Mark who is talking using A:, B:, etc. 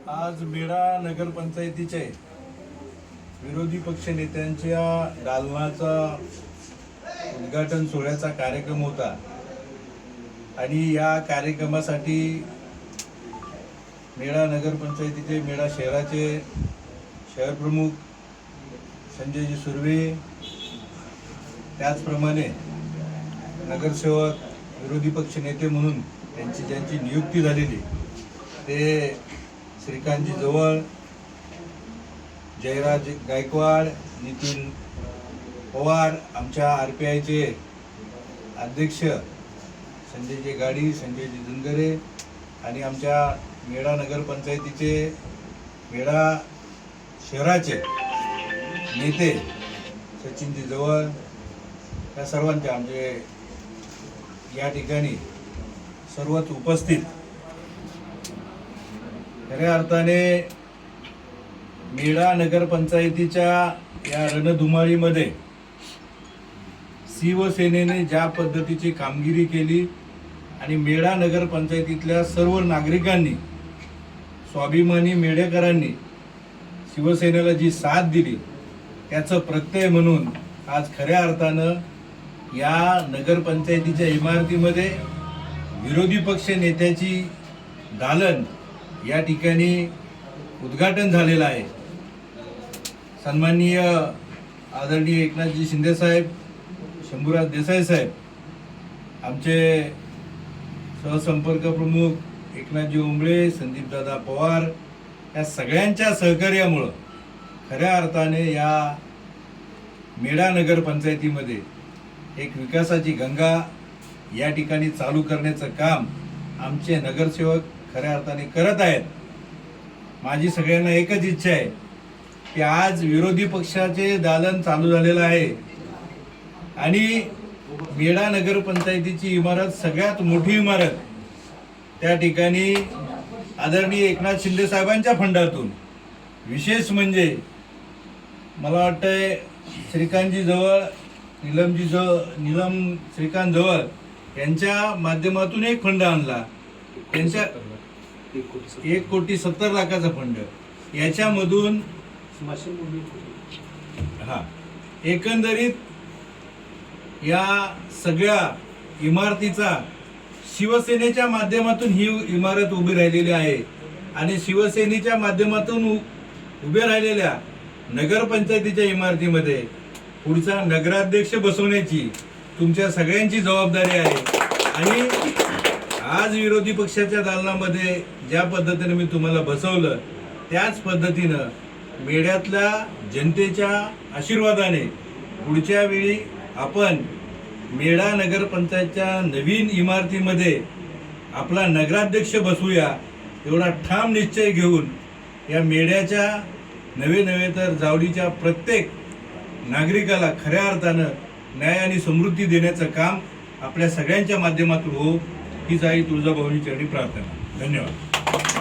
A: आज मेढा नगरपंचायतीचे विरोधी पक्ष नेत्यांच्या दालनाचा उद्घाटन सोहळ्याचा कार्यक्रम होता आणि या कार्यक्रमासाठी मेढा नगरपंचायतीचे मेढा शहराचे शहर प्रमुख संजयजी सुर्वे, त्याचप्रमाणे नगरसेवक विरोधी पक्ष नेते म्हणून ज्यांची नियुक्ती झालेली ते श्रीकांतजी जवळ, जयराज गायकवाड, नितीन पवार, आमच्या RPIचे अध्यक्ष संजयजी गाडी, संजयजी धनगरे आणि आमच्या मेढा नगरपंचायतीचे मेढा शहराचे नेते सचिनजी जवळ, या सर्वांचे आमचे या ठिकाणी सर्वच उपस्थित. खऱ्या अर्थाने मेढा नगरपंचायतीच्या या रणधुमाळीमध्ये शिवसेनेने ज्या पद्धतीची कामगिरी केली आणि मेढा नगरपंचायतीतल्या सर्व नागरिकांनी, स्वाभिमानी मेढेकरांनी शिवसेनेला जी साथ दिली त्याचं प्रत्यय म्हणून आज खऱ्या अर्थानं या नगरपंचायतीच्या इमारतीमध्ये विरोधी पक्ष नेत्याची दालन या ठिकाणी उद्घाटन झालेलं आहे. सन्माननीय आदरणीय एकनाथजी शिंदे साहेब, शंभूराज देसाई साहेब, आमचे सहसंपर्क प्रमुख एकनाथजी उंबळे, संदीपदादा पवार, या सगळ्यांच्या सहकार्यामुळं खऱ्या अर्थाने या मेढा नगरपंचायतीमध्ये एक विकासाची गंगा या ठिकाणी चालू करण्याचं काम आमचे नगरसेवक खऱ्या अर्थाने करत आहेत. माझी सगळ्यांना एकच इच्छा आहे की आज विरोधी पक्षाचे दालन चालू झालेलं आहे आणि मेढा नगरपंचायतीची इमारत सगळ्यात मोठी इमारत त्या ठिकाणी आदरणीय एकनाथ शिंदे साहेबांच्या फंडातून, विशेष म्हणजे मला वाटतंय श्रीकांतजी जवळ, नीलम श्रीकांत जवळ यांच्या माध्यमातून एक फंड आणला, त्यांच्या 1,70,00,000चा फंड. याच्यामधून एकंदरीत या सगळ्या इमारतीचा शिवसेनेच्या माध्यमातून ही इमारत उभी राहिलेली आहे आणि शिवसेनेच्या माध्यमातून उभे राहिलेल्या नगरपंचायतीच्या इमारतीमध्ये पुढचा नगराध्यक्ष बसवण्याची तुमच्या सगळ्यांची जबाबदारी आहे. आणि आज विरोधी पक्षाच्या दालनामध्ये ज्या पद्धतीने मी तुम्हाला बसवलं त्याच पद्धतीनं मेढ्यातल्या जनतेच्या आशीर्वादाने पुढच्या वेळी आपण मेढा नगरपंचायतच्या नवीन इमारतीमध्ये आपला नगराध्यक्ष बसवूया एवढा ठाम निश्चय घेऊन या मेढ्याच्या नवे तर जावडीच्या प्रत्येक नागरिकाला खऱ्या अर्थानं न्याय आणि समृद्धी देण्याचं काम आपल्या सगळ्यांच्या माध्यमातून हो, हीच आई तुळजाभवानी चरणी प्रार्थना. धन्यवाद.